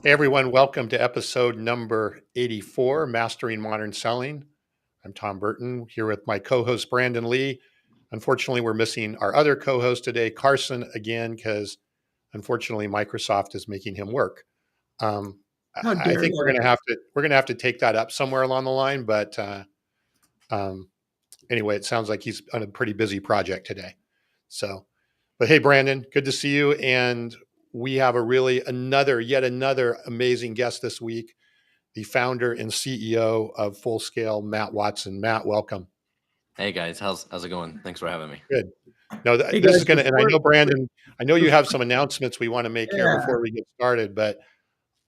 Hey everyone, welcome to episode number 84, Mastering Modern Selling. I'm Tom Burton here with my co-host Brandon Lee. Unfortunately, we're missing our other co-host today, Carson, again, because unfortunately Microsoft is making him work. How I dare think we're you? gonna have to take that up somewhere along the line, but um, anyway, it sounds like he's on a pretty busy project today. So, but hey, Brandon, good to see you. And we have yet another amazing guest this week, the founder and CEO of Full Scale, Matt Watson. Matt, welcome. Hey guys, how's it going? Thanks for having me. Good. No, Hey this is guys, going to, and I know Brandon, I know you have some announcements we want to make here yeah, before we get started, but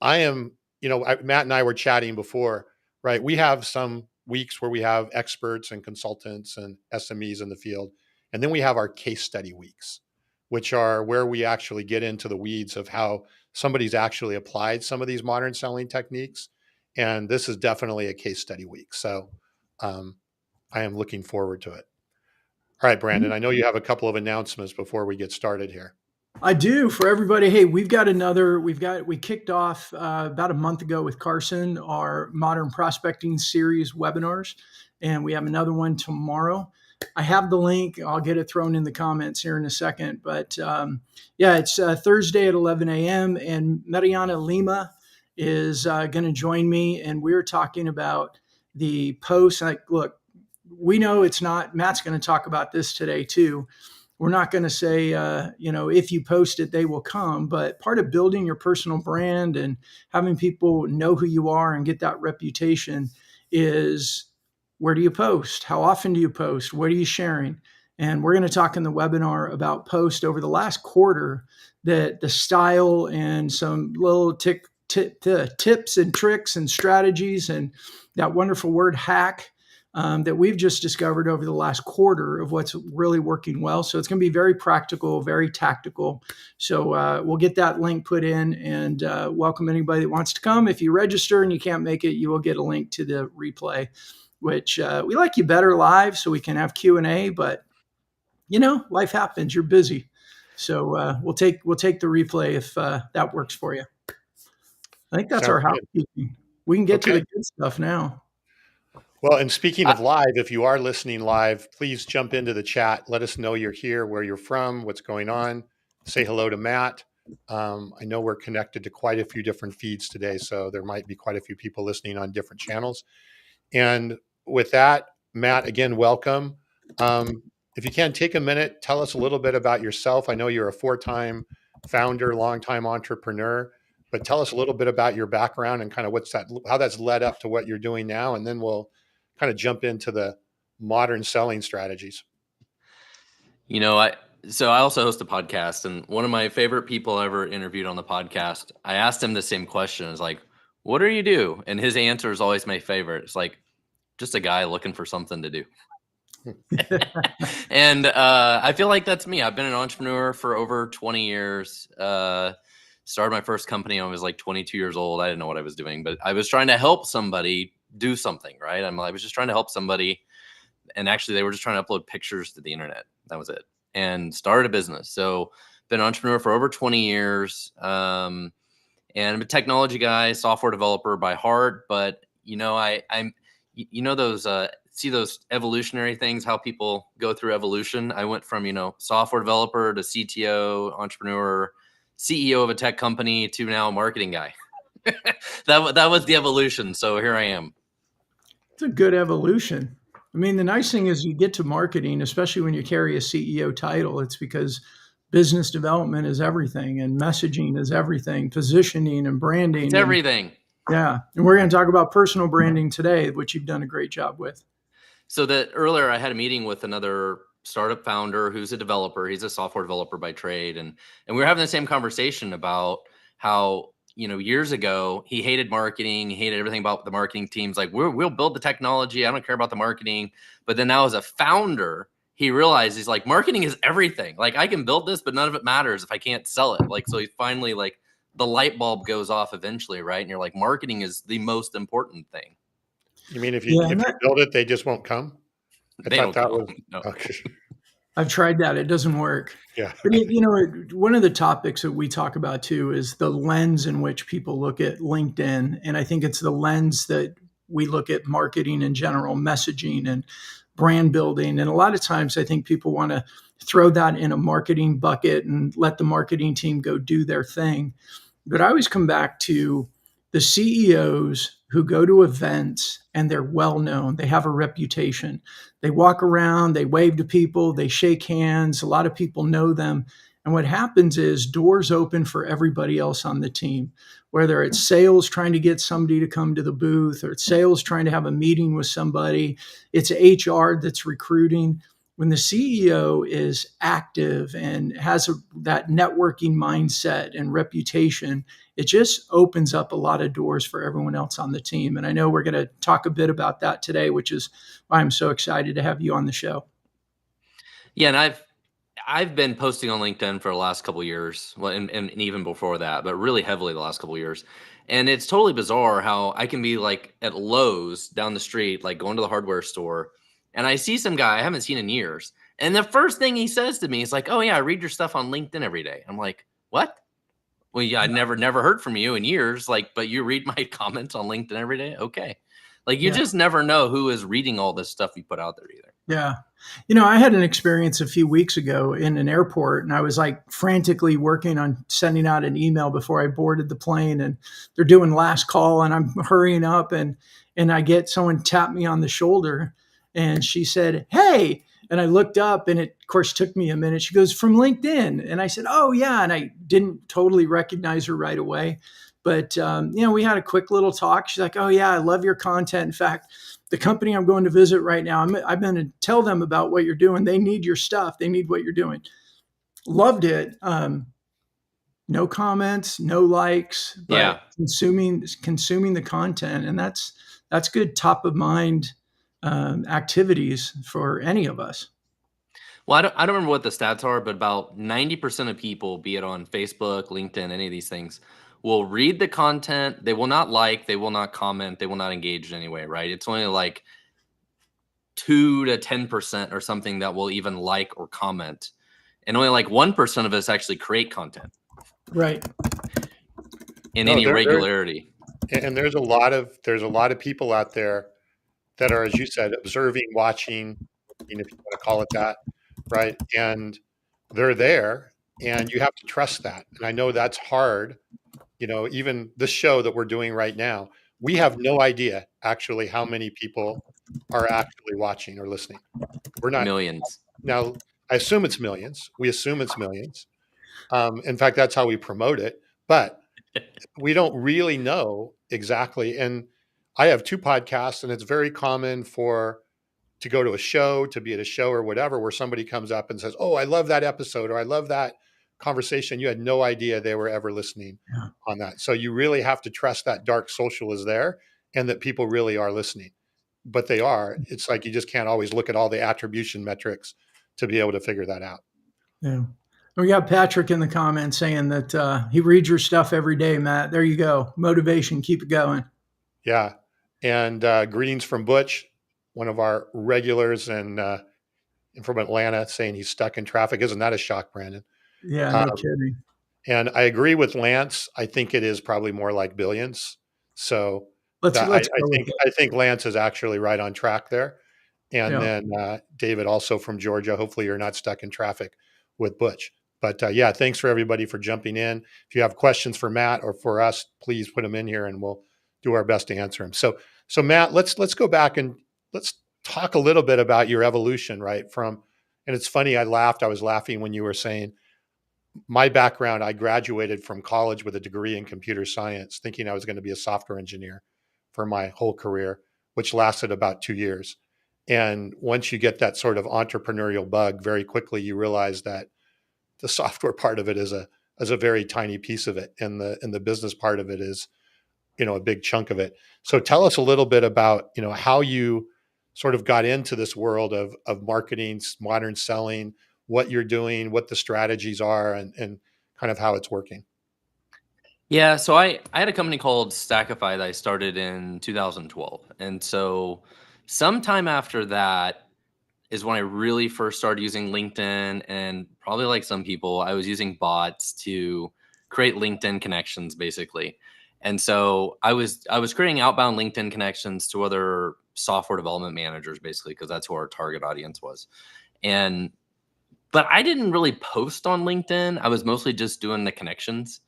I am, Matt and I were chatting before, right? We have some weeks where we have experts and consultants and SMEs in the field. And then we have our case study weeks, which are where we actually get into the weeds of how somebody's actually applied some of these modern selling techniques. And this is definitely a case study week. So um, I am looking forward to it. All right, Brandon, I know you have a couple of announcements before we get started here. I do for everybody. Hey, we kicked off about a month ago with Carson, our modern prospecting series webinars, and we have another one tomorrow. I have the link. I'll get it thrown in the comments here in a second. But yeah, it's Thursday at 11 a.m. and Mariana Lima is going to join me, and we're talking about the post. Like, look, we know it's not. Matt's going to talk about this today too. We're not going to say, if you post it, they will come. But part of building your personal brand and having people know who you are and get that reputation is, where do you post? How often do you post? What are you sharing? And we're going to talk in the webinar about post over the last quarter, that the style and some little tips and tricks and strategies and that wonderful word hack that we've just discovered over the last quarter of what's really working well. So it's going to be very practical, very tactical. So we'll get that link put in and welcome anybody that wants to come. If you register and you can't make it, you will get a link to the replay, which we like you better live so we can have Q&A. But, life happens. You're busy. So we'll take the replay if that works for you. I think that's Sounds our good. housekeeping. We can get to Okay. the good stuff now. Well, and speaking of live, if you are listening live, please jump into the chat. Let us know you're here, where you're from, what's going on. Say hello to Matt. I know we're connected to quite a few different feeds today, so there might be quite a few people listening on different channels. And with that, Matt, again, welcome. If you can take a minute, tell us a little bit about yourself. I know you're a 4-time founder, longtime entrepreneur, but tell us a little bit about your background and kind of how that's led up to what you're doing now. And then we'll kind of jump into the modern selling strategies. I also host a podcast, and one of my favorite people I ever interviewed on the podcast, I asked him the same question. It's like, what do you do? And his answer is always my favorite. It's like, just a guy looking for something to do. And I feel like that's me. I've been an entrepreneur for over 20 years. Started my first company when I was like 22 years old. I didn't know what I was doing, but I was trying to help somebody do something, right? I was just trying to help somebody. And actually, they were just trying to upload pictures to the internet. That was it. And started a business. So been an entrepreneur for over 20 years. And I'm a technology guy, software developer by heart. But, I'm those see those evolutionary things, how people go through evolution. I went from, software developer to CTO, entrepreneur, CEO of a tech company to now a marketing guy. that was the evolution. So here I am. It's a good evolution. I mean, the nice thing is you get to marketing, especially when you carry a CEO title, it's because business development is everything and messaging is everything, positioning and branding. It's everything. Yeah. And we're going to talk about personal branding today, which you've done a great job with. So that earlier I had a meeting with another startup founder who's a developer. He's a software developer by trade. And we were having the same conversation about how, years ago, he hated marketing. He hated everything about the marketing teams. Like, we'll build the technology. I don't care about the marketing. But then now as a founder, he realized he's like, marketing is everything. Like, I can build this, but none of it matters if I can't sell it. Like, so he finally, like, the light bulb goes off eventually, right? And you're like, marketing is the most important thing. You mean if you build it, they just won't come? They don't come. No. Okay. I've tried that. It doesn't work. Yeah. But one of the topics that we talk about too is the lens in which people look at LinkedIn. And I think it's the lens that we look at marketing in general, messaging and brand building. And a lot of times I think people want to throw that in a marketing bucket and let the marketing team go do their thing. But I always come back to the CEOs who go to events and they're well known, they have a reputation. They walk around, they wave to people, they shake hands. A lot of people know them. And what happens is doors open for everybody else on the team, whether it's sales trying to get somebody to come to the booth, or it's sales trying to have a meeting with somebody, it's HR that's recruiting. When the CEO is active and has that networking mindset and reputation, it just opens up a lot of doors for everyone else on the team. And I know we're going to talk a bit about that today, which is why I'm so excited to have you on the show. Yeah, and I've been posting on LinkedIn for the last couple of years, well, and even before that, but really heavily the last couple of years. And it's totally bizarre how I can be like at Lowe's down the street, like going to the hardware store, and I see some guy I haven't seen in years. And the first thing he says to me is like, "Oh yeah, I read your stuff on LinkedIn every day." I'm like, "What?" Well, yeah, I never heard from you in years. Like, but you read my comments on LinkedIn every day? Okay. Like, you just never know who is reading all this stuff you put out there either. Yeah. I had an experience a few weeks ago in an airport, and I was like frantically working on sending out an email before I boarded the plane, and they're doing last call, and I'm hurrying up, and I get someone tap me on the shoulder, and she said, "Hey." And I looked up, and it, of course, took me a minute. She goes, "From LinkedIn." And I said, "Oh, yeah." And I didn't totally recognize her right away. But, we had a quick little talk. She's like, "Oh, yeah, I love your content. In fact, the company I'm going to visit right now, I'm going to tell them about what you're doing. They need your stuff. They need what you're doing." Loved it. No comments, no likes, but consuming the content. And that's good top of mind activities for any of us. Well, I don't remember what the stats are, but about 90% of people, be it on Facebook, LinkedIn, any of these things, will read the content. They will not like, they will not comment, they will not engage in any way, right? It's only like 2 to 10% or something that will even like or comment. And only like 1% of us actually create content. Right. In any regularity. And there's a lot of people out there that are, as you said, observing, watching, if you want to call it that, right? And they're there, and you have to trust that. And I know that's hard. Even this show that we're doing right now, we have no idea actually how many people are actually watching or listening. We're not millions. Now, I assume it's millions. We assume it's millions. In fact, that's how we promote it. But we don't really know exactly. And I have 2 podcasts, and it's very common to go to a show, to be at a show or whatever, where somebody comes up and says, "Oh, I love that episode," or "I love that conversation." You had no idea they were ever listening on that. So you really have to trust that dark social is there and that people really are listening. But they are. It's like you just can't always look at all the attribution metrics to be able to figure that out. Yeah. We got Patrick in the comments saying that he reads your stuff every day, Matt. There you go. Motivation. Keep it going. Yeah. And greetings from Butch, one of our regulars and from Atlanta, saying he's stuck in traffic. Isn't that a shock, Brandon? Yeah, no kidding. And I agree with Lance. I think it is probably more like billions. So I think Lance is actually right on track there. And then David, also from Georgia. Hopefully you're not stuck in traffic with Butch. But thanks for everybody for jumping in. If you have questions for Matt or for us, please put them in here, and we'll do our best to answer them. So Matt, let's go back and let's talk a little bit about your evolution, right? And it's funny, I was laughing when you were saying my background. I graduated from college with a degree in computer science, thinking I was going to be a software engineer for my whole career, which lasted about 2 years. And once you get that sort of entrepreneurial bug, very quickly you realize that the software part of it is a very tiny piece of it, and the business part of it is, a big chunk of it. So tell us a little bit about, how you sort of got into this world of marketing, modern selling, what you're doing, what the strategies are, and kind of how it's working. Yeah, so I had a company called Stackify that I started in 2012. And so sometime after that, is when I really first started using LinkedIn, and probably like some people, I was using bots to create LinkedIn connections basically. And so I was creating outbound LinkedIn connections to other software development managers basically, because that's who our target audience was. And but I didn't really post on LinkedIn. I was mostly just doing the connections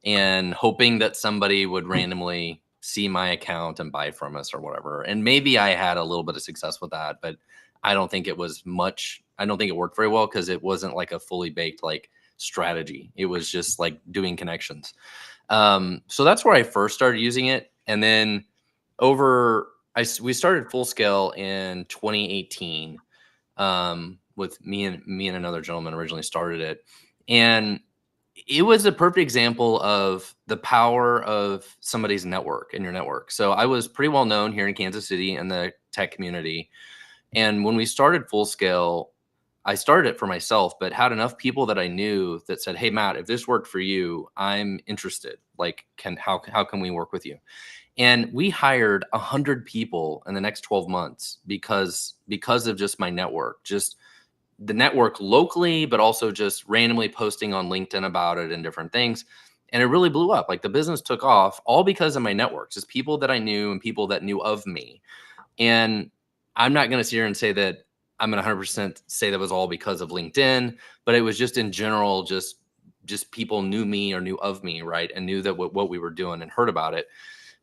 and hoping that somebody would randomly see my account and buy from us or whatever. And maybe I had a little bit of success with that, but I don't think it was much. I don't think it worked very well because it wasn't like a fully baked like strategy. It was just like doing connections. So that's where I first started using it. And then we started Full Scale in 2018, with me and another gentleman originally started it. And it was a perfect example of the power of somebody's network in your network. So I was pretty well known here in Kansas City in the tech community. And when we started Full Scale, I started it for myself, but had enough people that I knew that said, "Hey, Matt, if this worked for you, I'm interested. Like, how can we work with you?" And we hired 100 people in the next 12 months because of just my network, just the network locally, but also just randomly posting on LinkedIn about it and different things. And it really blew up. Like the business took off all because of my network, just people that I knew and people that knew of me. And I'm not going to sit here and say that I'm going to 100% say that was all because of LinkedIn, but it was just in general, just people knew me or knew of me, right? And knew that what we were doing and heard about it.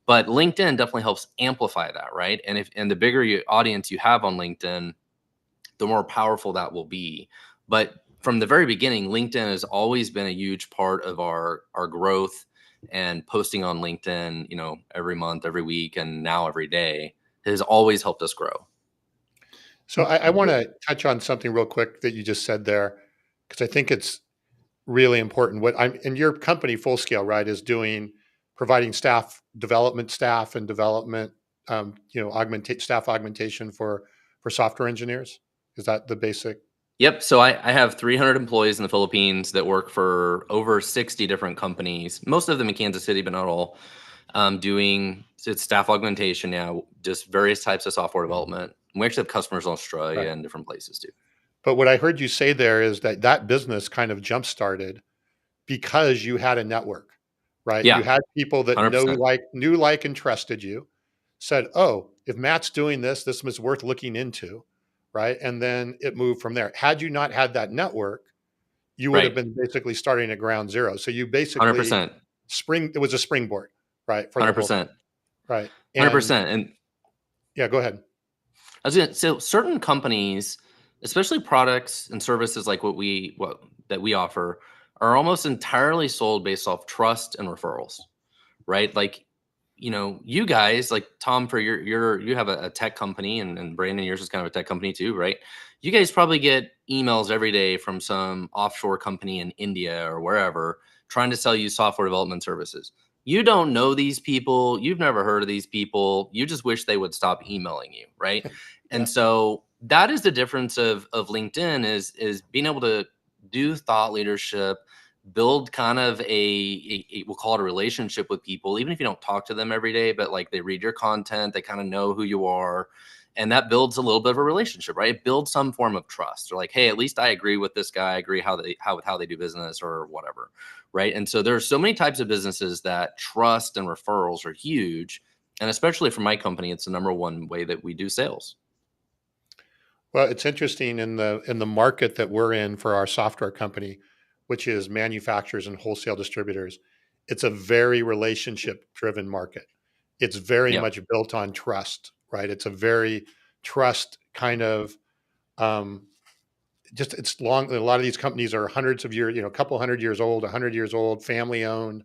But LinkedIn definitely helps amplify that, right? And the bigger audience you have on LinkedIn, the more powerful that will be. But from the very beginning, LinkedIn has always been a huge part of our growth, and posting on LinkedIn, every month, every week, and now every day has always helped us grow. So I want to touch on something real quick that you just said there, because I think it's really important. What I'm in your company, Full Scale, right, is doing providing staff and development, staff augmentation for software engineers. Is that the basic? Yep. So I have 300 employees in the Philippines that work for over 60 different companies, most of them in Kansas City, but not all. Doing it's staff augmentation now, just various types of software development. We actually have customers in Australia Right. and different places too. But what I heard you say there is that business kind of jump started because you had a network, right? You Yeah, had people that 100%. knew, like, and trusted you, said, "Oh, if Matt's doing this, this is worth looking into," right? And then it moved from there. Had you not had that network, you would have Right. been basically starting at ground zero. So you basically 100%. it was a springboard, right, for the whole thing, 100%. right? And 100%. And yeah, go ahead. so certain companies, especially products and services like what that we offer, are almost entirely sold based off trust and referrals, right? Like, you guys, like Tom, for you have a tech company, and Brandon, yours is kind of a tech company too, right? You guys probably get emails every day from some offshore company in India or wherever trying to sell you software development services. You don't know these people, you've never heard of these people, you just wish they would stop emailing you, right? Yeah. And so that is the difference of LinkedIn is being able to do thought leadership, build kind of we'll call it a relationship with people, even if you don't talk to them every day, but like they read your content, they kind of know who you are. And that builds a little bit of a relationship, right? It builds some form of trust. Or like, hey, at least I agree with this guy. I agree with how they do business or whatever, right? And so there's so many types of businesses that trust and referrals are huge. And especially for my company, it's the number one way that we do sales. Well, it's interesting in the market that we're in for our software company, which is manufacturers and wholesale distributors. It's a very relationship driven market. It's very Yeah. much built on trust, right? It's a very trust kind of just it's long. A lot of these companies are hundreds of years, a couple 100 years old, 100 years old, family owned,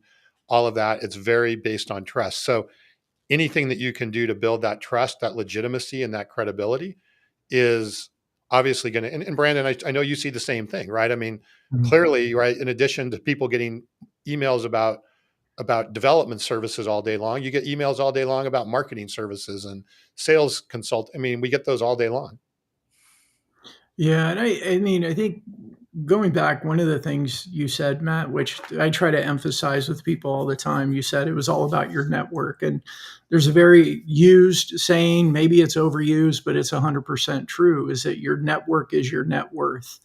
all of that. It's very based on trust. So anything that you can do to build that trust, that legitimacy, and that credibility is obviously going to. And Brandon, I know you see the same thing, right? I mean, Mhm. clearly, right. In addition to people getting emails about development services all day long, you get emails all day long about marketing services and sales consult. I mean, we get those all day long. Yeah, and I mean, I think going back, one of the things you said, Matt, which I try to emphasize with people all the time, you said it was all about your network. And there's a very used saying, maybe it's overused, but it's 100% true, is that your network is your net worth.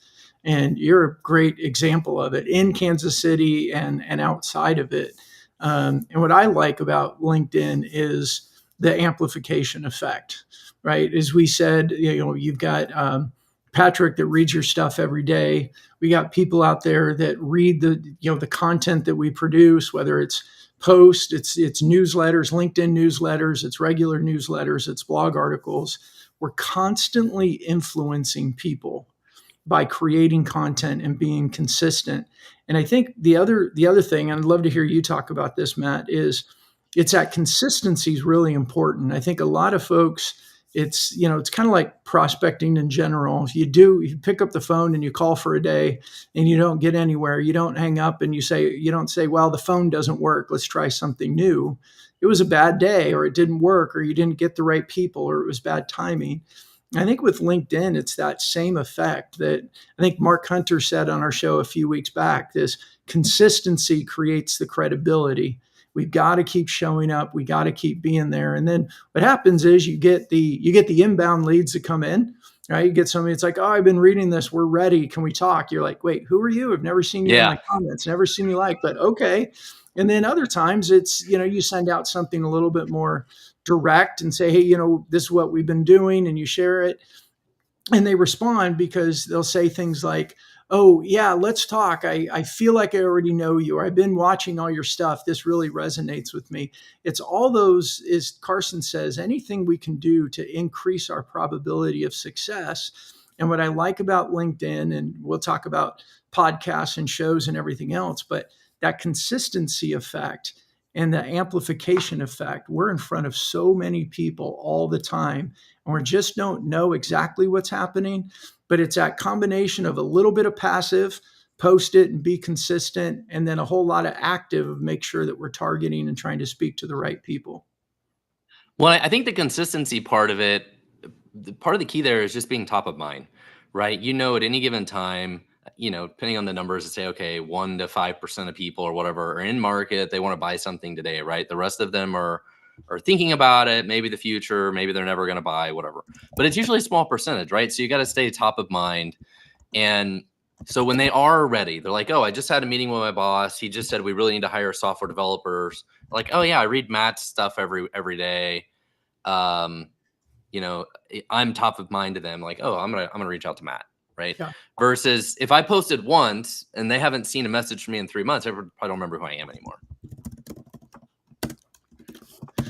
And you're a great example of it in Kansas City and outside of it. And what I like about LinkedIn is the amplification effect, right? As we said, you've got Patrick that reads your stuff every day. We got people out there that read the content that we produce, whether it's posts, it's newsletters, LinkedIn newsletters, it's regular newsletters, it's blog articles. We're constantly influencing people by creating content and being consistent. And I think the other thing, and I'd love to hear you talk about this, Matt, is it's that consistency is really important. I think a lot of folks, it's kind of like prospecting in general. If you pick up the phone and you call for a day and you don't get anywhere, you don't hang up and you don't say, well, the phone doesn't work, let's try something new. It was a bad day, or it didn't work, or you didn't get the right people, or it was bad timing. I think with LinkedIn, it's that same effect that I think Mark Hunter said on our show a few weeks back. This consistency creates the credibility. We've got to keep showing up. We got to keep being there. And then what happens is you get the inbound leads that come in, right? You get somebody that's like, oh, I've been reading this. We're ready. Can we talk? You're like, wait, who are you? I've never seen you in my comments, never seen you like, but okay. And then other times it's, you send out something a little bit more direct and say, hey, this is what we've been doing, and you share it. And they respond because they'll say things like, oh, yeah, let's talk. I feel like I already know you, or I've been watching all your stuff. This really resonates with me. It's all those, as Carson says, anything we can do to increase our probability of success. And what I like about LinkedIn, and we'll talk about podcasts and shows and everything else, but that consistency effect and the amplification effect, we're in front of so many people all the time, and we just don't know exactly what's happening. But it's that combination of a little bit of passive, post it and be consistent, and then a whole lot of active, make sure that we're targeting and trying to speak to the right people. Well, I think the consistency part of it, part of the key there is just being top of mind, right? At any given time, depending on the numbers, to say, okay, 1 to 5% of people or whatever are in market, they want to buy something today, right? The rest of them are thinking about it, maybe the future, maybe they're never going to buy, whatever. But it's usually a small percentage, right? So you got to stay top of mind. And so when they are ready, they're like, oh, I just had a meeting with my boss. He just said we really need to hire software developers. Like, oh yeah, I read Matt's stuff every day. I'm top of mind to them. Like, oh, I'm gonna reach out to Matt, right? Yeah. Versus if I posted once and they haven't seen a message from me in 3 months, I probably don't remember who I am anymore.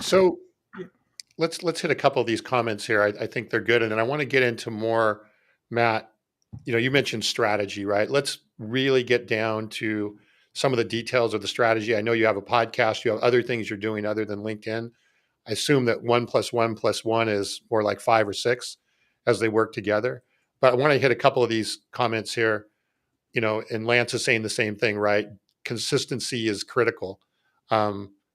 So let's hit a couple of these comments here. I think they're good. And then I want to get into more, Matt, you mentioned strategy, right? Let's really get down to some of the details of the strategy. I know you have a podcast, you have other things you're doing other than LinkedIn. I assume that 1 + 1 + 1 is more like 5 or 6 as they work together. But I want to hit a couple of these comments here, and Lance is saying the same thing, right? Consistency is critical.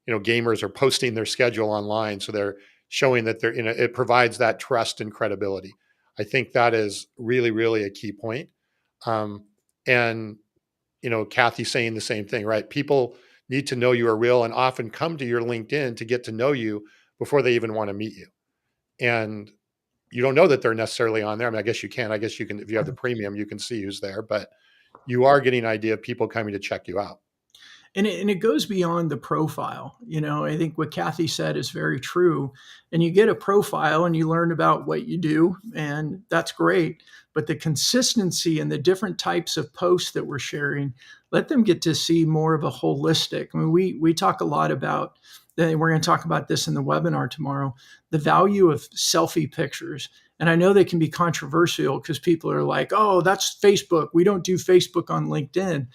Gamers are posting their schedule online, so they're showing that it provides that trust and credibility. I think that is really, really a key point. And Kathy's saying the same thing, right? People need to know you are real and often come to your LinkedIn to get to know you before they even want to meet you. And you don't know that they're necessarily on there. I mean, I guess you can, if you have the premium, you can see who's there, but you are getting an idea of people coming to check you out. And it goes beyond the profile. I think what Kathy said is very true. And you get a profile and you learn about what you do, and that's great. But the consistency and the different types of posts that we're sharing, let them get to see more of a holistic. I mean, we talk a lot about, we're going to talk about this in the webinar tomorrow, the value of selfie pictures. And I know they can be controversial because people are like, oh, that's Facebook. We don't do Facebook on LinkedIn.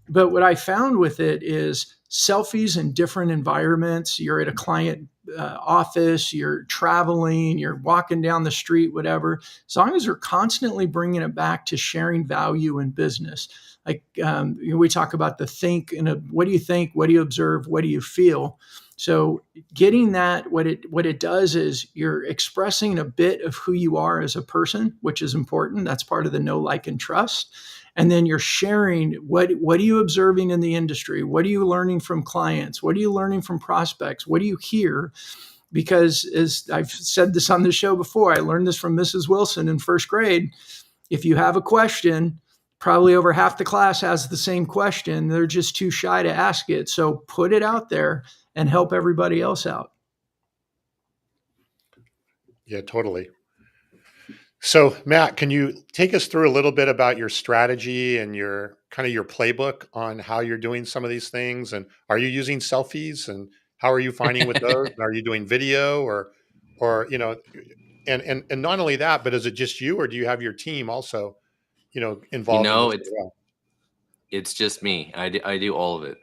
But what I found with it is selfies in different environments. You're at a client office, you're traveling, you're walking down the street, whatever. As long as you're constantly bringing it back to sharing value in business. Like we talk about the think, what do you think? What do you observe? What do you feel? So getting that, what it does is you're expressing a bit of who you are as a person, which is important. That's part of the know, like, and trust. And then you're sharing what are you observing in the industry? What are you learning from clients? What are you learning from prospects? What do you hear? Because as I've said this on the show before, I learned this from Mrs. Wilson in first grade. If you have a question, probably over half the class has the same question. They're just too shy to ask it. So put it out there and help everybody else out. Yeah, totally. So, Matt, can you take us through a little bit about your strategy and your kind of your playbook on how you're doing some of these things? And are you using selfies? And how are you finding with those? And are you doing video or and not only that, but is it just you, or do you have your team also, You involved in know, this as well? it's just me. I do all of it.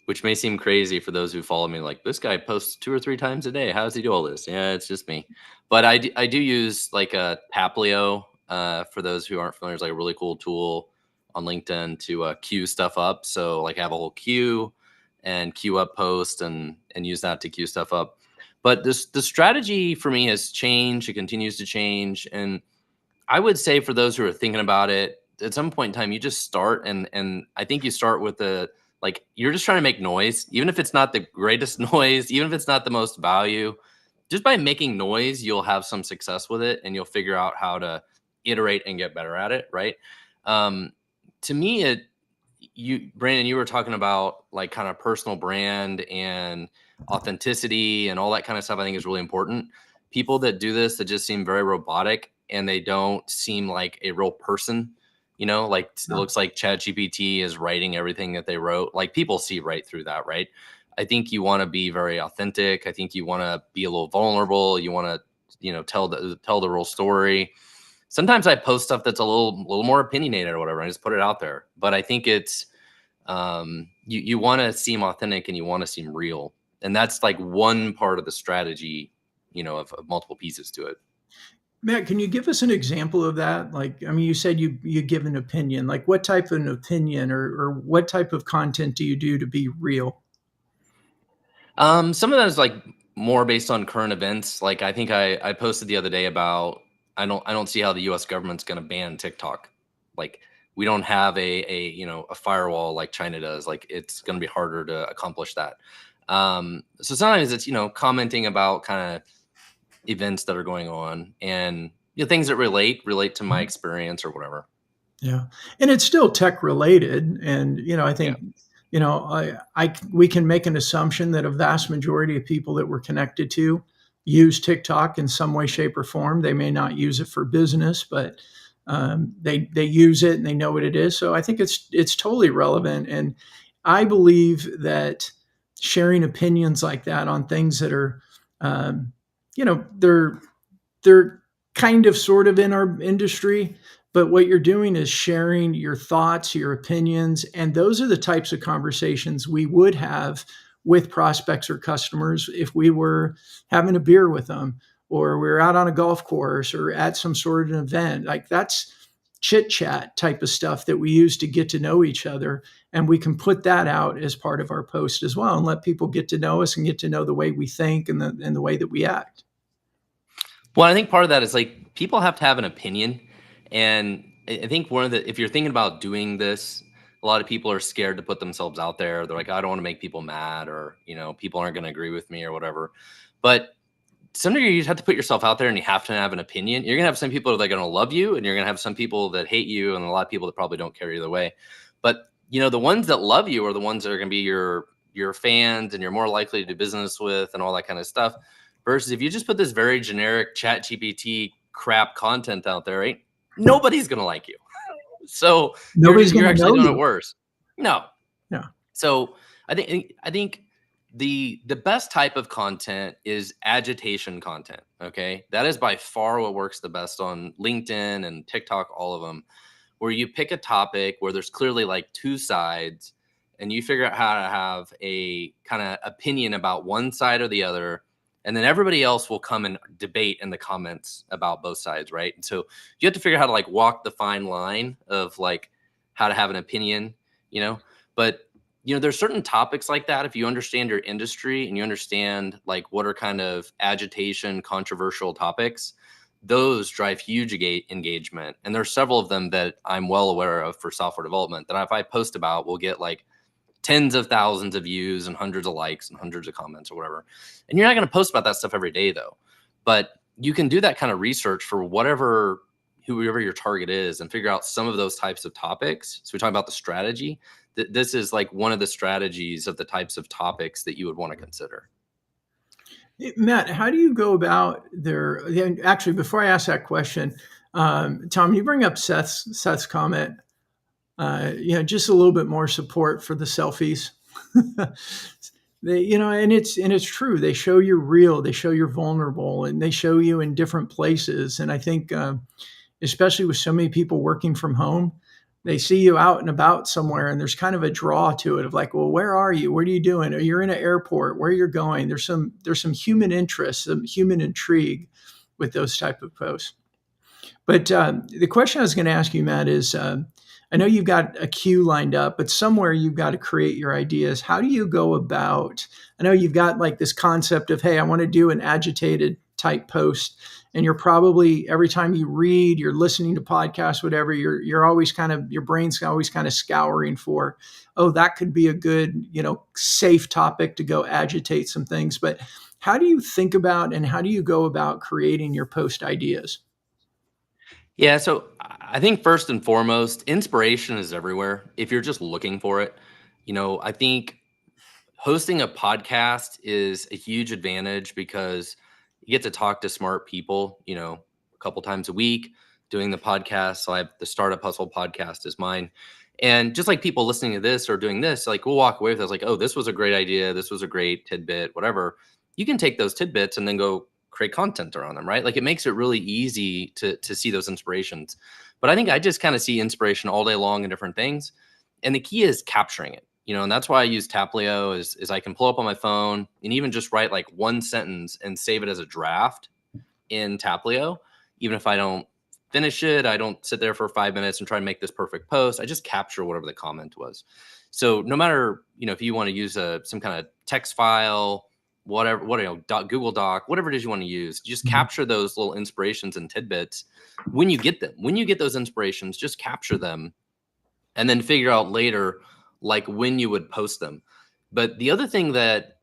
Which may seem crazy for those who follow me. Like, this guy posts 2 or 3 times a day. How does he do all this? Yeah, it's just me. But I do use like a Paplio. For those who aren't familiar, it's like a really cool tool on LinkedIn to queue stuff up. So like, have a whole queue and queue up post and use that to queue stuff up. But the strategy for me has changed. It continues to change, and I would say for those who are thinking about it, at some point in time, you just start, and I think you start with the, like, you're just trying to make noise, even if it's not the greatest noise, even if it's not the most value. Just by making noise, you'll have some success with it, and you'll figure out how to iterate and get better at it, right? Um, to me, Brandon, you were talking about like kind of personal brand and authenticity and all that kind of stuff. I think is really important. People that do this that just seem very robotic and they don't seem like a real person, like it looks like ChatGPT is writing everything that they wrote. Like, people see right through that, right? I think you want to be very authentic. I think you want to be a little vulnerable. You want to, tell the real story. Sometimes I post stuff that's a little more opinionated or whatever. I just put it out there. But I think it's you want to seem authentic and you want to seem real, and that's like one part of the strategy, of multiple pieces to it. Matt, can you give us an example of that? Like, I mean, you said you give an opinion. Like, what type of an opinion or what type of content do you do to be real? Some of that is like more based on current events. Like, I think I posted the other day about, I don't see how the U.S. government's going to ban TikTok. Like, we don't have a firewall like China does. Like, it's going to be harder to accomplish that. So sometimes it's commenting about kind of events that are going on, and things that relate to my experience or whatever. Yeah. And it's still tech related. And, I Yeah. think, we can make an assumption that a vast majority of people that we're connected to use TikTok in some way, shape, or form. They may not use it for business, but they use it and they know what it is. So I think it's totally relevant. And I believe that sharing opinions like that on things that are, they're kind of sort of in our industry, but what you're doing is sharing your thoughts, your opinions, and those are the types of conversations we would have with prospects or customers if we were having a beer with them, or we were out on a golf course or at some sort of an event. Like, that's chit chat type of stuff that we use to get to know each other. And we can put that out as part of our post as well and let people get to know us and get to know the way we think and the way that we act. Well, I think part of that is like, people have to have an opinion. And I think if you're thinking about doing this, a lot of people are scared to put themselves out there. They're like, I don't want to make people mad, or, people aren't going to agree with me or whatever. But sometimes you just have to put yourself out there and you have to have an opinion. You're going to have some people that are going to love you, and you're going to have some people that hate you, and a lot of people that probably don't care either way. But, the ones that love you are the ones that are going to be your fans, and you're more likely to do business with and all that kind of stuff. Versus if you just put this very generic ChatGPT crap content out there, right? Nobody's going to like you. So you're actually doing it worse. No. Yeah. So I think the best type of content is agitation content. Okay. That is by far what works the best on LinkedIn and TikTok, all of them, where you pick a topic where there's clearly like two sides, and you figure out how to have a kind of opinion about one side or the other. And then everybody else will come and debate in the comments about both sides, right? And so you have to figure out how to like walk the fine line of like how to have an opinion, But there's certain topics like that. If you understand your industry and you understand like what are kind of agitation, controversial topics, those drive huge engagement. And there's several of them that I'm well aware of for software development that if I post about, will get like tens of thousands of views and hundreds of likes and hundreds of comments or whatever. And you're not going to post about that stuff every day though, but you can do that kind of research for whoever your target is and figure out some of those types of topics. So we talk about the strategy. This is like one of the strategies of the types of topics that you would want to consider. Matt, how do you go about there? Actually, before I ask that question, Tom, you bring up Seth's comment. Just a little bit more support for the selfies. And it's true. They show you're real. They show you're vulnerable, and they show you in different places. And I think, especially with so many people working from home, they see you out and about somewhere, and there's kind of a draw to it of like, well, where are you? What are you doing? Or you're in an airport, where you're going. There's some human interest, some human intrigue with those type of posts. But the question I was going to ask you, Matt, is I know you've got a queue lined up, but somewhere you've got to create your ideas. How do you go about, I know you've got like this concept of, hey, I want to do an agitated type post. And you're probably, every time you read, you're listening to podcasts, whatever, you're always kind of, your brain's always kind of scouring for, oh, that could be a good, safe topic to go agitate some things. But how do you think about and how do you go about creating your post ideas? Yeah, so I think first and foremost, inspiration is everywhere. If you're just looking for it, I think hosting a podcast is a huge advantage because you get to talk to smart people, a couple times a week doing the podcast. So I have the Startup Hustle podcast is mine. And just like people listening to this or doing this, like we'll walk away with this, like, oh, this was a great idea. This was a great tidbit, whatever. You can take those tidbits and then go create content around them, right? Like it makes it really easy to see those inspirations. But I think I just kind of see inspiration all day long in different things. And the key is capturing it, and that's why I use Taplio is I can pull up on my phone and even just write like one sentence and save it as a draft in Taplio. Even if I don't finish it, I don't sit there for 5 minutes and try to make this perfect post. I just capture whatever the comment was. So no matter, if you want to use some kind of text file, whatever, Google Doc, whatever it is you want to use, just capture those little inspirations and tidbits when you get them. When you get those inspirations, just capture them and then figure out later, like when you would post them. But the other thing that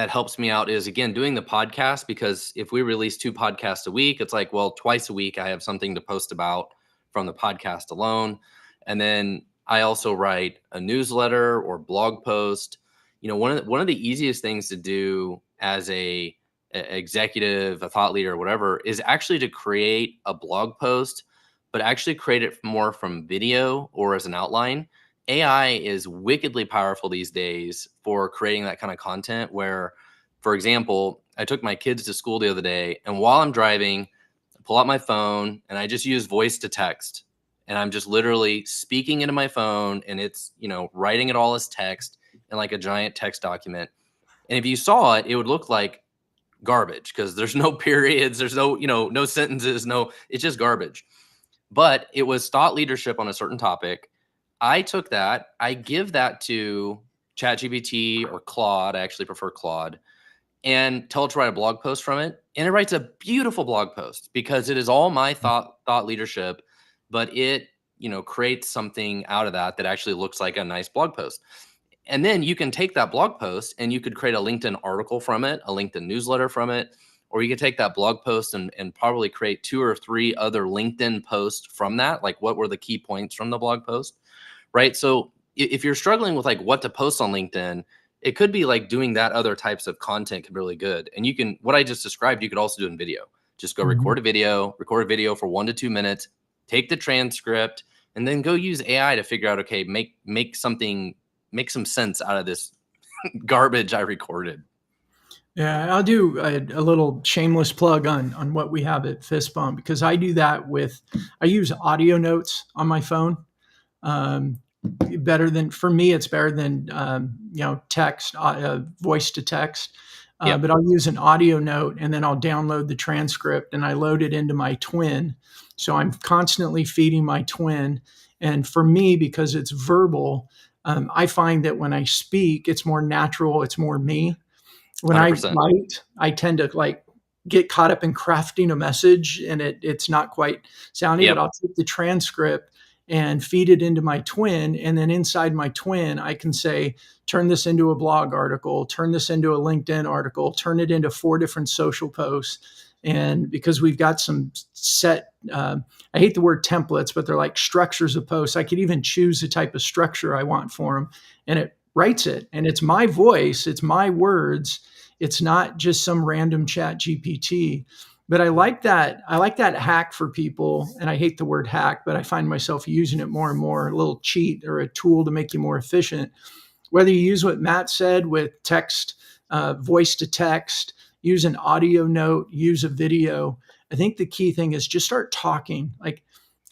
helps me out is, again, doing the podcast, because if we release 2 podcasts a week, it's like, well, twice a week I have something to post about from the podcast alone. And then I also write a newsletter or blog post. One of the easiest things to do as a executive, a thought leader, or whatever, is actually to create a blog post, but actually create it more from video or as an outline. AI is wickedly powerful these days for creating that kind of content where, for example, I took my kids to school the other day, and while I'm driving, I pull out my phone and I just use voice to text. And I'm just literally speaking into my phone, and it's, writing it all as text in like a giant text document. And if you saw it, it would look like garbage because there's no periods, there's no, no sentences, it's just garbage. But it was thought leadership on a certain topic. I took that, I give that to ChatGPT or Claude. I actually prefer Claude, and tell it to write a blog post from it. And it writes a beautiful blog post because it is all my thought leadership, but it, creates something out of that actually looks like a nice blog post. And then you can take that blog post and you could create a LinkedIn article from it, a LinkedIn newsletter from it, or you could take that blog post and probably create 2 or 3 other LinkedIn posts from that. Like, what were the key points from the blog post? Right. So if you're struggling with like what to post on LinkedIn, it could be like doing that other types of content could be really good. And you can, what I just described, you could also do in video. Just go record a video for 1 to 2 minutes, take the transcript, and then go use AI to figure out, okay, make some sense out of this garbage I recorded. Yeah, I'll do a little shameless plug on what we have at Fist Bump, because I do that I use audio notes on my phone. For me, it's better than, text, voice to text. Yep. But I'll use an audio note and then I'll download the transcript and I load it into my Twin. So I'm constantly feeding my Twin. And for me, because it's verbal, I find that when I speak, it's more natural. It's more me. When 100%. I write, I tend to like get caught up in crafting a message and it's not quite sounding, Yep. but I'll take the transcript and feed it into my twin. And then inside my twin, I can say, turn this into a blog article, turn this into a LinkedIn article, turn it into 4 different social posts. And because we've got some set, I hate the word templates, but they're like structures of posts. I could even choose the type of structure I want for them, and it writes it. And it's my voice, it's my words. It's not just some random chat GPT. But I like that. I like that hack for people. And I hate the word hack, but I find myself using it more and more, a little cheat or a tool to make you more efficient. Whether you use what Matt said with text, voice to text, use an audio note, use a video. I think the key thing is just start talking. Like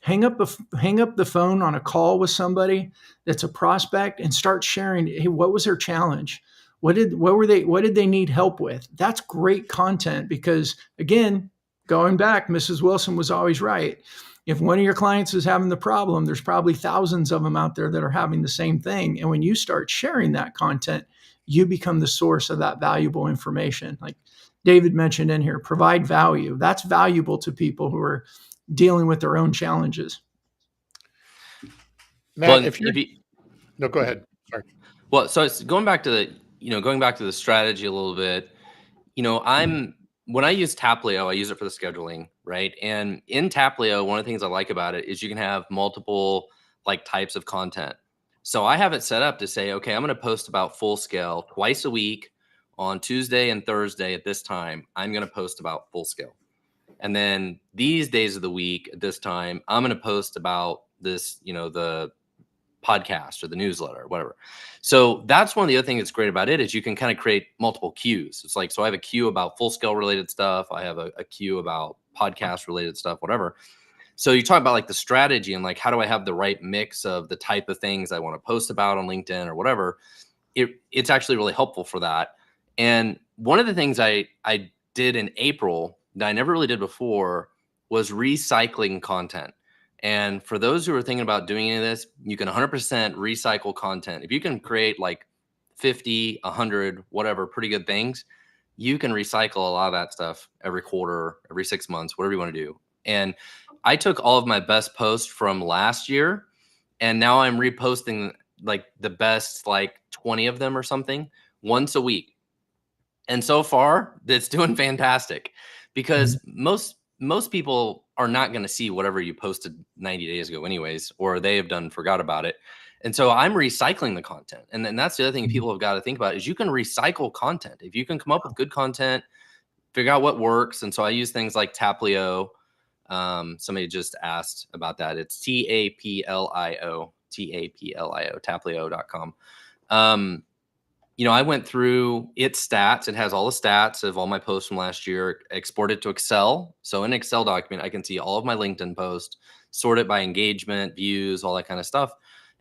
hang up the phone on a call with somebody that's a prospect and start sharing, hey, what was their challenge? What did they need help with? That's great content because, again, going back, Mrs. Wilson was always right. If one of your clients is having the problem, there's probably thousands of them out there that are having the same thing. And when you start sharing that content, you become the source of that valuable information. Like David mentioned in here, provide value. That's valuable to people who are dealing with their own challenges. Matt, no, go ahead. Sorry. Well, so it's going back to the strategy a little bit. When I use Taplio, I use it for the scheduling, right? And in Taplio, one of the things I like about it is you can have multiple like types of content. So I have it set up to say, okay, I'm going to post about Full Scale twice a week on Tuesday and Thursday at this time. I'm going to post about Full Scale. And then these days of the week at this time, I'm going to post about this, the podcast or the newsletter or whatever. So that's one of the other things that's great about it is you can kind of create multiple queues. It's like, so I have a queue about Full Scale related stuff. I have a queue about podcast related stuff, whatever. So you talk about like the strategy and like, how do I have the right mix of the type of things I want to post about on LinkedIn or whatever? It's actually really helpful for that. And one of the things I did in April that I never really did before was recycling content. And for those who are thinking about doing any of this, you can 100% recycle content. If you can create like 50, 100, whatever, pretty good things, you can recycle a lot of that stuff every quarter, every 6 months, whatever you want to do. And I took all of my best posts from last year, and now I'm reposting like the best, like 20 of them or something once a week. And so far, it's doing fantastic because most people are not going to see whatever you posted 90 days ago anyways, or they have forgot about it. And so I'm recycling the content. And then that's the other thing people have got to think about is you can recycle content. If you can come up with good content, figure out what works. And so I use things like Taplio. Somebody just asked about that. It's Taplio, Taplio.com. I went through its stats. It has all the stats of all my posts from last year, exported to Excel. So in an Excel document, I can see all of my LinkedIn posts, sort it by engagement, views, all that kind of stuff.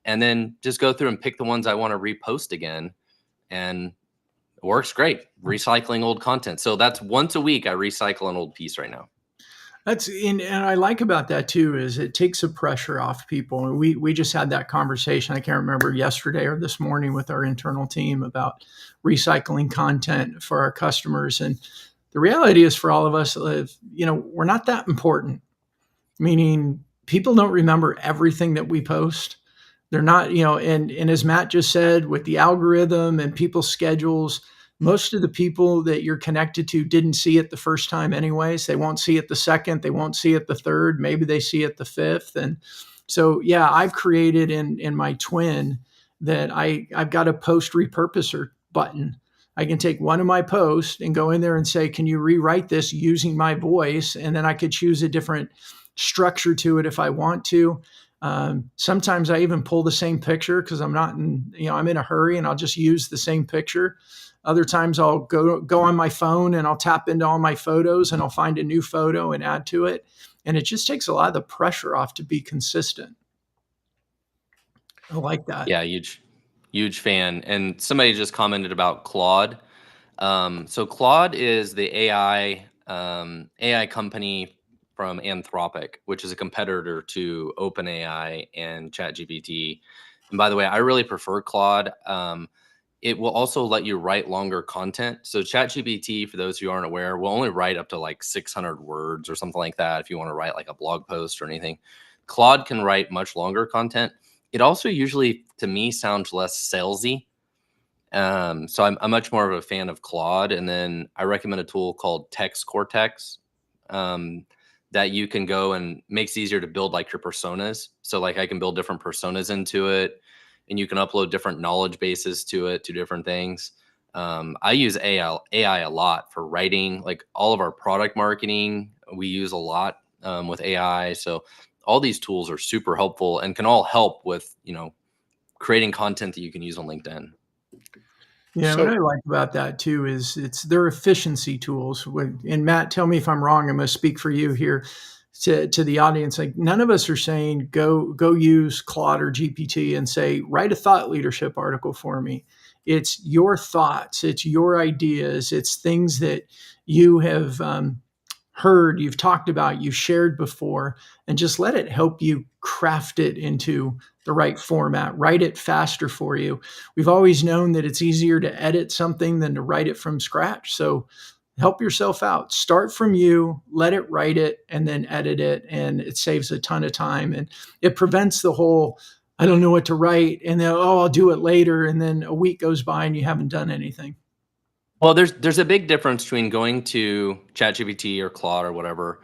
And then just go through and pick the ones I want to repost again. And it works great. Recycling old content. So that's once a week, I recycle an old piece right now. And I like about that too is it takes the pressure off people. And we just had that conversation. I can't remember yesterday or this morning with our internal team about recycling content for our customers. And the reality is for all of us, we're not that important. Meaning people don't remember everything that we post. They're not, and as Matt just said, with the algorithm and people's schedules, most of the people that you're connected to didn't see it the first time anyways. They won't see it the second. They won't see it the third. Maybe they see it the fifth. And so, yeah, I've created in my twin that I've got a post repurposer button. I can take one of my posts and go in there and say, can you rewrite this using my voice? And then I could choose a different structure to it if I want to. Sometimes I even pull the same picture because I'm in a hurry and I'll just use the same picture. Other times I'll go on my phone and I'll tap into all my photos and I'll find a new photo and add to it. And it just takes a lot of the pressure off to be consistent. I like that. Yeah, huge fan. And somebody just commented about Claude. So Claude is the AI company from Anthropic, which is a competitor to OpenAI and ChatGPT. And by the way, I really prefer Claude. it will also let you write longer content. So ChatGPT, for those who aren't aware, will only write up to like 600 words or something like that if you want to write like a blog post or anything. Claude can write much longer content. It also usually, to me, sounds less salesy. So I'm much more of a fan of Claude. And then I recommend a tool called Text Cortex that you can go and makes it easier to build like your personas. So like I can build different personas into it, and you can upload different knowledge bases to it, to different things. I use AI a lot for writing, like all of our product marketing. We use a lot with AI. So all these tools are super helpful and can all help with, creating content that you can use on LinkedIn. Yeah, what I like about that too is it's their efficiency tools. And Matt, tell me if I'm wrong. I'm going to speak for you here to the audience. Like none of us are saying go use Claude or GPT and say write a thought leadership article for me. It's your thoughts, it's your ideas, it's things that you have heard, you've talked about, you've shared before, and just let it help you craft it into the right format, write it faster for you. We've always known that it's easier to edit something than to write it from scratch. So help yourself out. Start from you, let it write it, and then edit it. And it saves a ton of time. And it prevents the whole, I don't know what to write. And then, I'll do it later. And then a week goes by and you haven't done anything. Well, there's a big difference between going to ChatGPT or Claude or whatever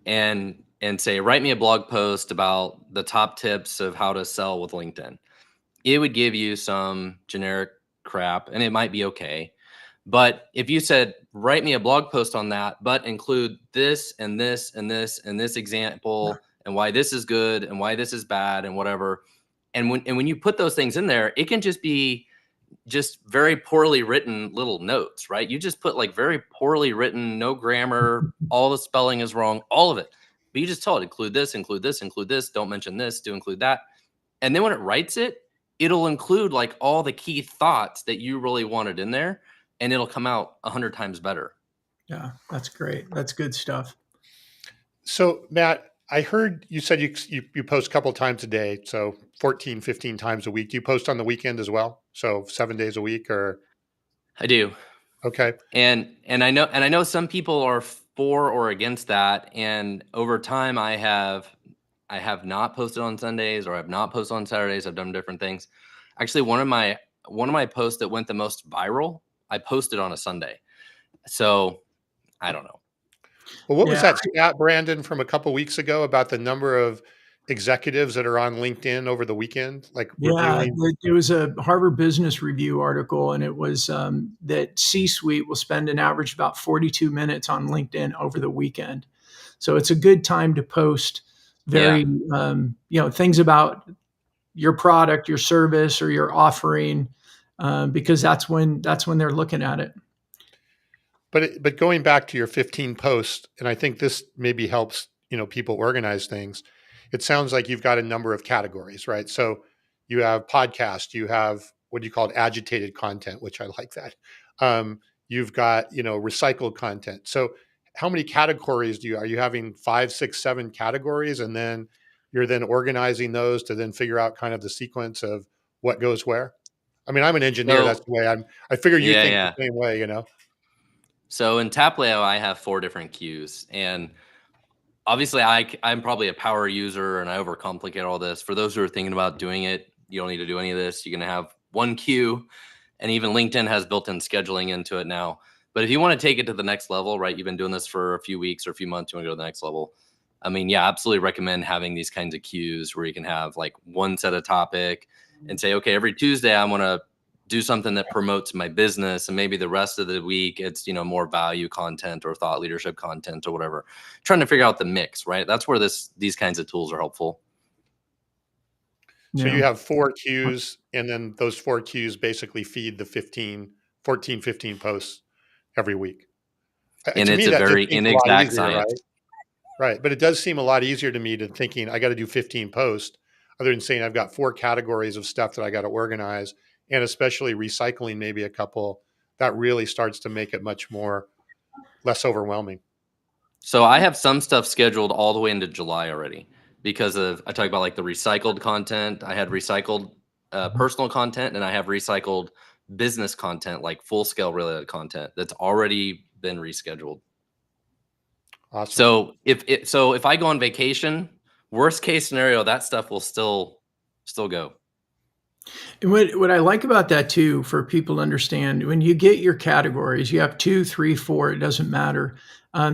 and say, write me a blog post about the top tips of how to sell with LinkedIn. It would give you some generic crap and it might be okay. But if you said, write me a blog post on that, but include this and this and this and this example and why this is good and why this is bad and whatever. And when you put those things in there, it can just be just very poorly written little notes, right? You just put like very poorly written, no grammar, all the spelling is wrong, all of it. But you just tell it, include this, include this, include this, don't mention this, do include that. And then when it writes it, it'll include like all the key thoughts that you really wanted in there, and it'll come out 100 times better. Yeah, that's great. That's good stuff. So Matt, I heard you said you post a couple times a day, so 14, 15 times a week. Do you post on the weekend as well? So 7 days a week, or? I do. Okay. And I know some people are for or against that. And over time I have not posted on Sundays, or I've not posted on Saturdays. I've done different things. Actually, one of my posts that went the most viral, I posted on a Sunday. So I don't know. Well, what was that stat, Brandon, from a couple weeks ago about the number of executives that are on LinkedIn over the weekend? Like, it was a Harvard Business Review article, and it was that C-suite will spend an average about 42 minutes on LinkedIn over the weekend. So it's a good time to post things about your product, your service, or your offering, because that's when they're looking at it. But going back to your 15 posts, and I think this maybe helps, people organize things. It sounds like you've got a number of categories, right? So you have podcast, you have what do you call it, agitated content, which I like that. You've got, recycled content. So how many categories are you having 5, 6, 7 categories? And then you're then organizing those to then figure out kind of the sequence of what goes where. I mean, I'm an engineer. That's the way I figure you think the same way, So in Tapleo, I have 4 different queues, and obviously I'm probably a power user and I overcomplicate all this. For those who are thinking about doing it, you don't need to do any of this. You're going to have one queue, and even LinkedIn has built-in scheduling into it now. But if you want to take it to the next level, right, you've been doing this for a few weeks or a few months, you want to go to the next level. I mean, yeah, absolutely recommend having these kinds of queues where you can have like one set of topic and say, okay, every Tuesday I want to do something that promotes my business, and maybe the rest of the week it's more value content or thought leadership content or whatever. Trying to figure out the mix, right? That's where these kinds of tools are helpful. So you have 4 queues, and then those 4 queues basically feed the 14, 15 posts every week. And it's a very inexact science. Right. But it does seem a lot easier to me to thinking I got to do 15 posts, other than saying I've got 4 categories of stuff that I got to organize. And especially recycling maybe a couple, that really starts to make it much less overwhelming. So I have some stuff scheduled all the way into July already because I talk about like the recycled content. I had recycled personal content, and I have recycled business content, like full scale related content that's already been rescheduled. Awesome. So if I go on vacation, worst case scenario, that stuff will still go. And what I like about that too, for people to understand, when you get your categories, you have 2, 3, 4, it doesn't matter.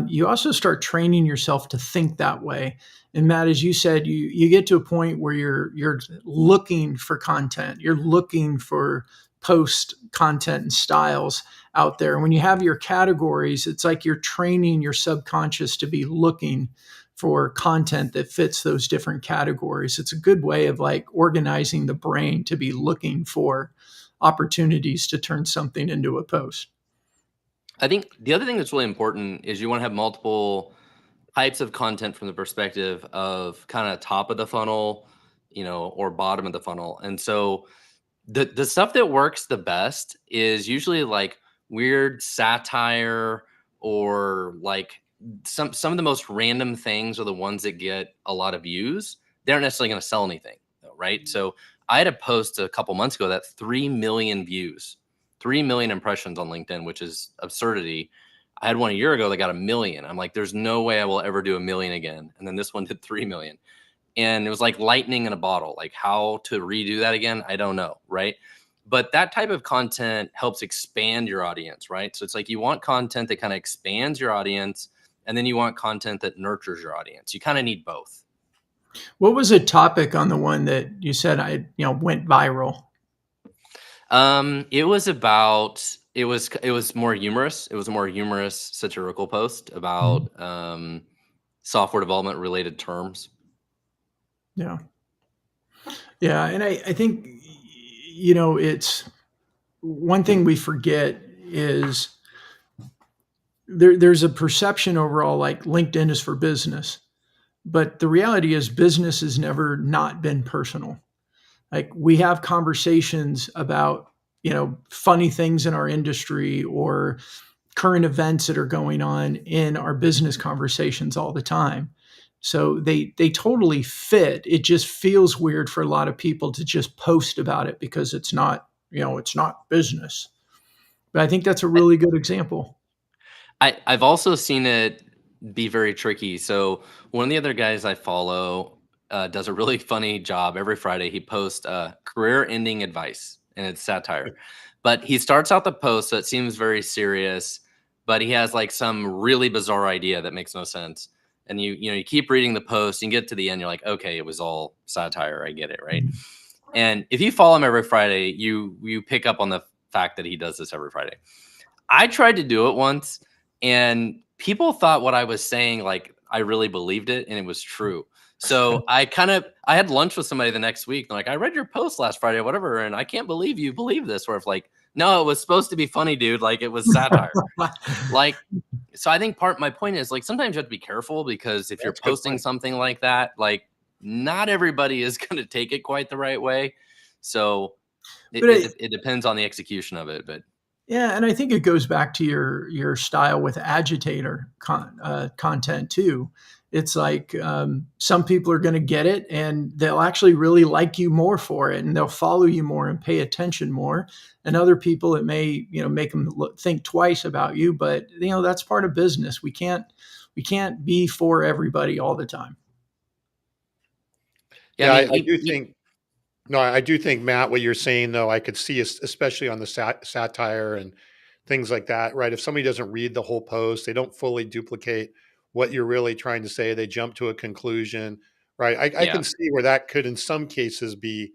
You also start training yourself to think that way. And Matt, as you said, you get to a point where you're looking for content, you're looking for post content and styles out there. And when you have your categories, it's like you're training your subconscious to be looking for content that fits those different categories. It's a good way of like organizing the brain to be looking for opportunities to turn something into a post. I think the other thing that's really important is you want to have multiple types of content from the perspective of kind of top of the funnel, or bottom of the funnel. And so the stuff that works the best is usually like weird satire, or like some of the most random things are the ones that get a lot of views. They aren't necessarily going to sell anything though, right? So I had a post a couple months ago that 3 million views, 3 million impressions on LinkedIn, which is absurdity. I had one a year ago that got 1 million. I'm like, there's no way I will ever do 1 million again. And then this one did 3 million. And it was like lightning in a bottle. Like how to redo that again, I don't know, right? But that type of content helps expand your audience, right? So it's like you want content that kind of expands your audience, and then you want content that nurtures your audience. You kind of need both. What was a topic on the one that you said went viral? It was more humorous. It was a more humorous satirical post about software development related terms. Yeah. Yeah. And I think, it's one thing we forget is there's a perception overall like LinkedIn is for business, but the reality is business has never not been personal. Like we have conversations about, funny things in our industry or current events that are going on in our business conversations all the time. So they totally fit. It just feels weird for a lot of people to just post about it because it's not business. But I think that's a really good example. I've also seen it be very tricky. So one of the other guys I follow does a really funny job. Every Friday he posts career-ending advice, and it's satire. But he starts out the post, so it seems very serious, but he has like some really bizarre idea that makes no sense. And you keep reading the post and get to the end, you're like, okay, it was all satire. I get it, right? And if you follow him every Friday, you pick up on the fact that he does this every Friday. I tried to do it once, and people thought what I was saying, like I really believed it, and it was true. So I had lunch with somebody the next week. They're like, I read your post last Friday or whatever, and I can't believe you believe this. Or if like, no, it was supposed to be funny, dude. Like it was satire. Like, so I think my point is like, sometimes you have to be careful because if you're posting something like that, like not everybody is going to take it quite the right way. So it depends on the execution of it, but. Yeah, and I think it goes back to your style with agitator content too. It's like some people are going to get it, and they'll actually really like you more for it, and they'll follow you more and pay attention more. And other people, it may make them think twice about you. But that's part of business. We can't be for everybody all the time. Yeah, I do think. No, I do think, Matt, what you're saying, though, I could see, especially on the satire and things like that, right? If somebody doesn't read the whole post, they don't fully duplicate what you're really trying to say, they jump to a conclusion, right? I can see where that could, in some cases, be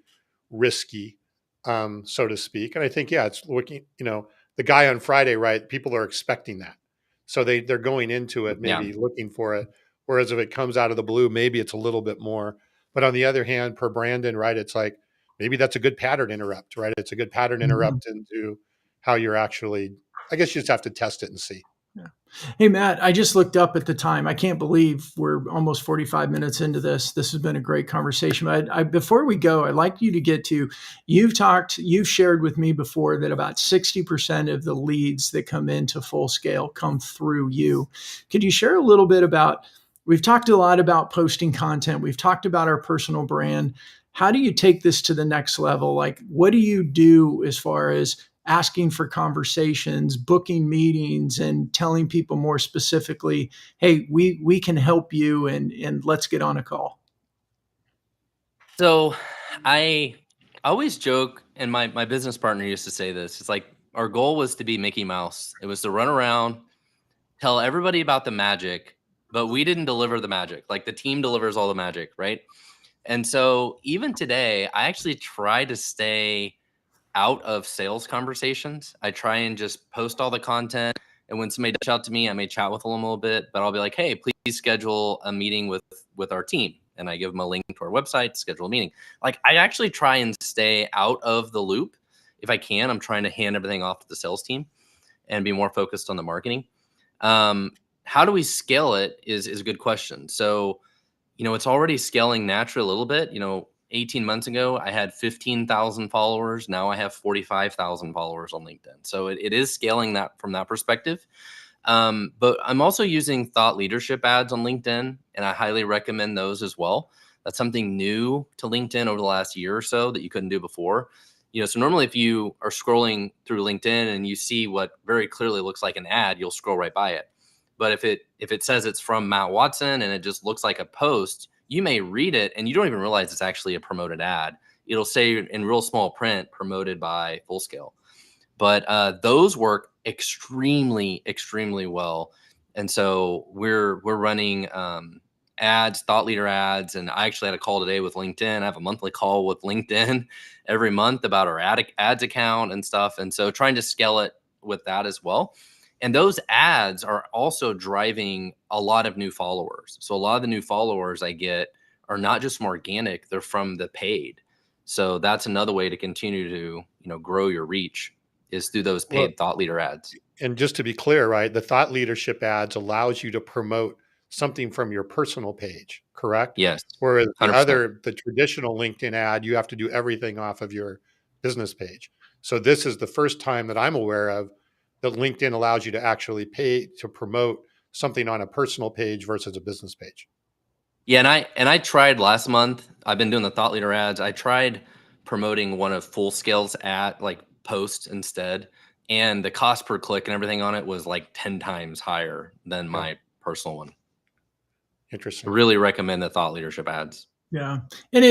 risky, so to speak. And I think, it's looking, the guy on Friday, right? People are expecting that. So they're going into it, maybe looking for it. Whereas if it comes out of the blue, maybe it's a little bit more. But on the other hand, per Brandon, right, it's like, maybe that's a good pattern interrupt, right? It's a good pattern interrupt into how you're actually, I guess you just have to test it and see. Yeah. Hey, Matt, I just looked up at the time. I can't believe we're almost 45 minutes into this. This has been a great conversation. But before we go, I'd like you to get to, you've shared with me before that about 60% of the leads that come into Full Scale come through you. Could you share a little bit about, we've talked a lot about posting content. We've talked about our personal brand. How do you take this to the next level? Like, what do you do as far as asking for conversations, booking meetings, and telling people more specifically, hey, we can help you, and let's get on a call? So I always joke, and my business partner used to say this. It's like our goal was to be Mickey Mouse. It was to run around, tell everybody about the magic, but we didn't deliver the magic. Like the team delivers all the magic, right? And so even today, I actually try to stay out of sales conversations. I try and just post all the content. And when somebody reaches out to me, I may chat with them a little bit, but I'll be like, hey, please schedule a meeting with our team. And I give them a link to our website, schedule a meeting. Like I actually try and stay out of the loop. If I can, I'm trying to hand everything off to the sales team and be more focused on the marketing. How do we scale it is a good question. So, it's already scaling naturally a little bit. 18 months ago, I had 15,000 followers. Now I have 45,000 followers on LinkedIn. So it is scaling that from that perspective. But I'm also using thought leadership ads on LinkedIn, and I highly recommend those as well. That's something new to LinkedIn over the last year or so that you couldn't do before. So normally if you are scrolling through LinkedIn and you see what very clearly looks like an ad, you'll scroll right by it. But if it says it's from Matt Watson and it just looks like a post, you may read it and you don't even realize it's actually a promoted ad. It'll say in real small print, promoted by Fullscale. But those work extremely, extremely well. And so we're running ads, thought leader ads. And I actually had a call today with LinkedIn. I have a monthly call with LinkedIn every month about our ads account and stuff. And so trying to scale it with that as well. And those ads are also driving a lot of new followers. So a lot of the new followers I get are not just from organic, they're from the paid. So that's another way to continue to, grow your reach is through those paid thought leader ads. And just to be clear, right, the thought leadership ads allows you to promote something from your personal page, correct? Yes. Whereas 100%. the traditional LinkedIn ad, you have to do everything off of your business page. So this is the first time that I'm aware of that LinkedIn allows you to actually pay to promote something on a personal page versus a business page. Yeah, and I tried last month. I've been doing the thought leader ads. I tried promoting one of Fullscale's ad posts instead, and the cost per click and everything on it was like 10 times higher than my personal one. Interesting. I really recommend the thought leadership ads. Yeah, and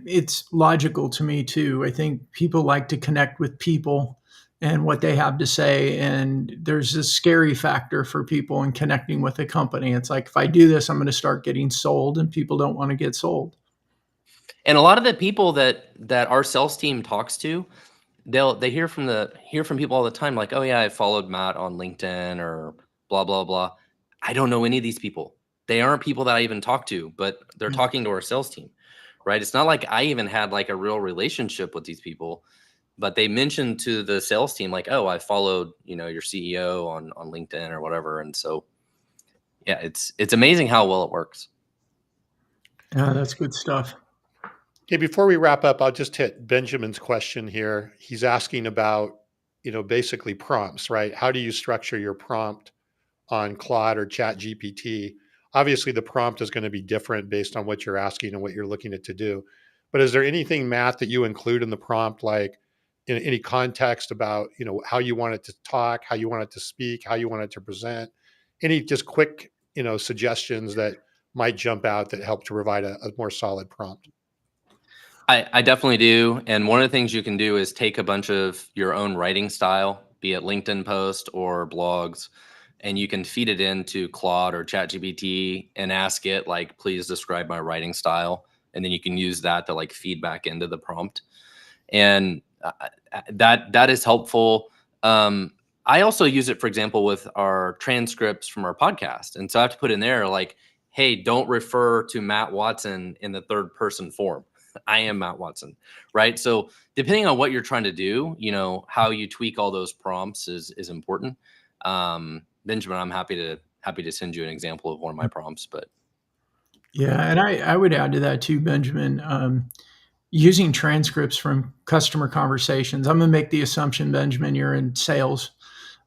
it's logical to me too. I think people like to connect with people and what they have to say, and there's this scary factor for people in connecting with a company. It's like, if I do this, I'm going to start getting sold, and people don't want to get sold. And a lot of the people that our sales team talks to, they hear from people all the time, like, oh yeah, I followed Matt on LinkedIn or blah blah blah. I don't know any of these people. They aren't people that I even talk to, but they're talking to our sales team, right? It's not like I even had like a real relationship with these people, but they mentioned to the sales team like, oh, I followed, your CEO on LinkedIn or whatever. And so, yeah, it's amazing how well it works. Yeah, that's good stuff. Okay, before we wrap up, I'll just hit Benjamin's question here. He's asking about, basically prompts, right? How do you structure your prompt on Claude or ChatGPT? Obviously, the prompt is going to be different based on what you're asking and what you're looking at to do. But is there anything, Matt, that you include in the prompt, like in any context about, how you want it to talk, how you want it to speak, how you want it to present? Any just quick, suggestions that might jump out that help to provide a more solid prompt? I definitely do. And one of the things you can do is take a bunch of your own writing style, be it LinkedIn post or blogs, and you can feed it into Claude or ChatGPT and ask it like, please describe my writing style. And then you can use that to like feed back into the prompt. And that is helpful. I also use it, for example, with our transcripts from our podcast. And so I have to put in there like, hey, don't refer to Matt Watson in the third person form. I am Matt Watson, right? So depending on what you're trying to do, how you tweak all those prompts is important. Benjamin, I'm happy to send you an example of one of my prompts, but yeah, and I would add to that too, Benjamin. Using transcripts from customer conversations. I'm going to make the assumption, Benjamin, you're in sales.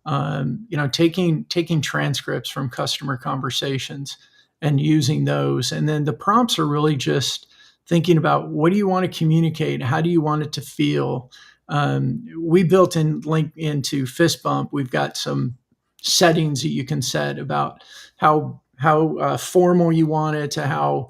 Taking transcripts from customer conversations and using those, and then the prompts are really just thinking about what do you want to communicate, how do you want it to feel, We built in link into Fist Bump. We've got some settings that you can set about how formal you want it to how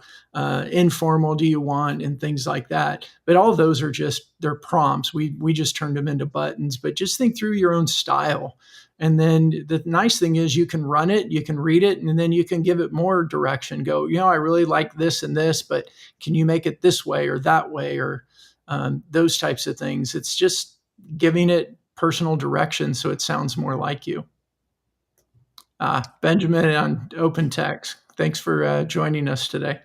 informal do you want and things like that. But all of those are they're prompts. We just turned them into buttons. But just think through your own style. And then the nice thing is you can run it, you can read it, and then you can give it more direction. Go, I really like this and this, but can you make it this way or that way, or those types of things. It's just giving it personal direction so it sounds more like you. Benjamin on Open Text. Thanks for joining us today.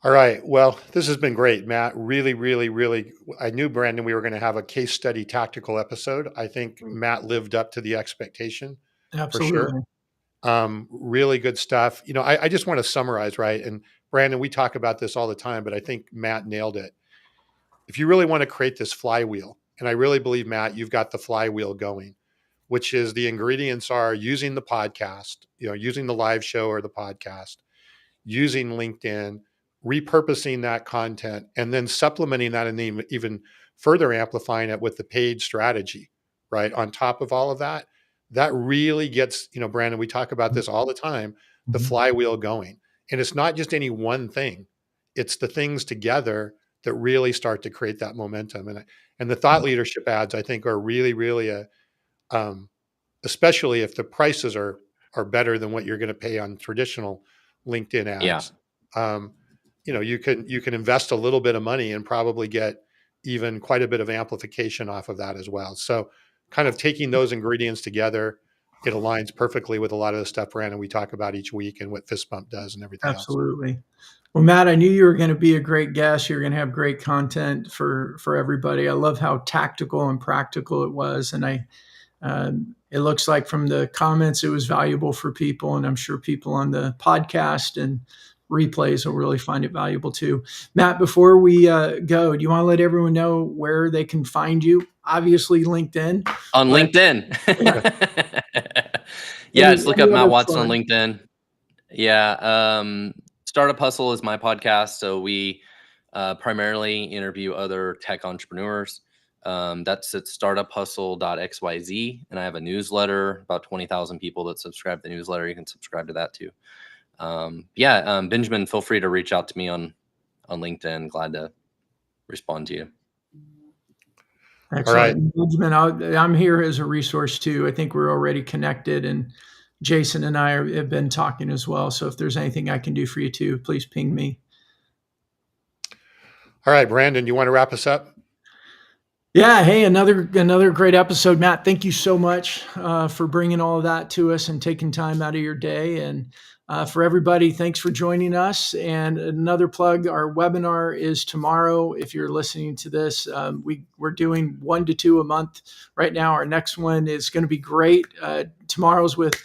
All right. Well, this has been great, Matt. Really, really, really. I knew, Brandon, we were going to have a case study tactical episode. I think Matt lived up to the expectation. Absolutely. For sure. Really good stuff. I just want to summarize, right? And Brandon, we talk about this all the time, but I think Matt nailed it. If you really want to create this flywheel, and I really believe, Matt, you've got the flywheel going, which is the ingredients are using the podcast, using the live show or the podcast, using LinkedIn, repurposing that content, and then supplementing that and even further amplifying it with the paid strategy, right? On top of all of that, that really gets, Brandon, we talk about this all the time, the flywheel going. And it's not just any one thing. It's the things together that really start to create that momentum. And the thought leadership ads, I think, are really, really especially if the prices are better than what you're going to pay on traditional LinkedIn ads. Yeah. You can invest a little bit of money and probably get even quite a bit of amplification off of that as well. So kind of taking those ingredients together, it aligns perfectly with a lot of the stuff, Brandon, we talk about each week and what Fist Bump does and everything else. Absolutely. Well, Matt, I knew you were going to be a great guest. You're going to have great content for everybody. I love how tactical and practical it was. And it looks like from the comments, it was valuable for people. And I'm sure people on the podcast and replays will really find it valuable too. Matt, before we go, do you want to let everyone know where they can find you? Obviously, LinkedIn. On LinkedIn. Yeah, just look up Matt Watson on LinkedIn. Yeah. Startup Hustle is my podcast. So we primarily interview other tech entrepreneurs. That's at startuphustle.xyz. And I have a newsletter, about 20,000 people that subscribe to the newsletter. You can subscribe to that too. Benjamin, feel free to reach out to me on LinkedIn. Glad to respond to you. Excellent. All right. Benjamin, I'm here as a resource too. I think we're already connected, and Jason and I have been talking as well. So if there's anything I can do for you too, please ping me. All right, Brandon, you want to wrap us up? Yeah. Hey, another great episode, Matt. Thank you so much for bringing all of that to us and taking time out of your day. And for everybody, thanks for joining us. And another plug, our webinar is tomorrow. If you're listening to this, we're doing 1 to 2 a month right now. Our next one is going to be great. Tomorrow's with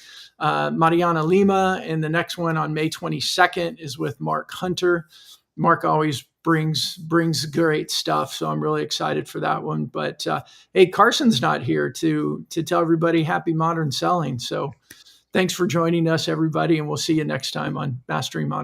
Mariana Lima, and the next one on May 22nd is with Mark Hunter. Mark always brings great stuff, so I'm really excited for that one. But hey, Carson's not here to tell everybody happy modern selling. So thanks for joining us, everybody, and we'll see you next time on Mastering Modern.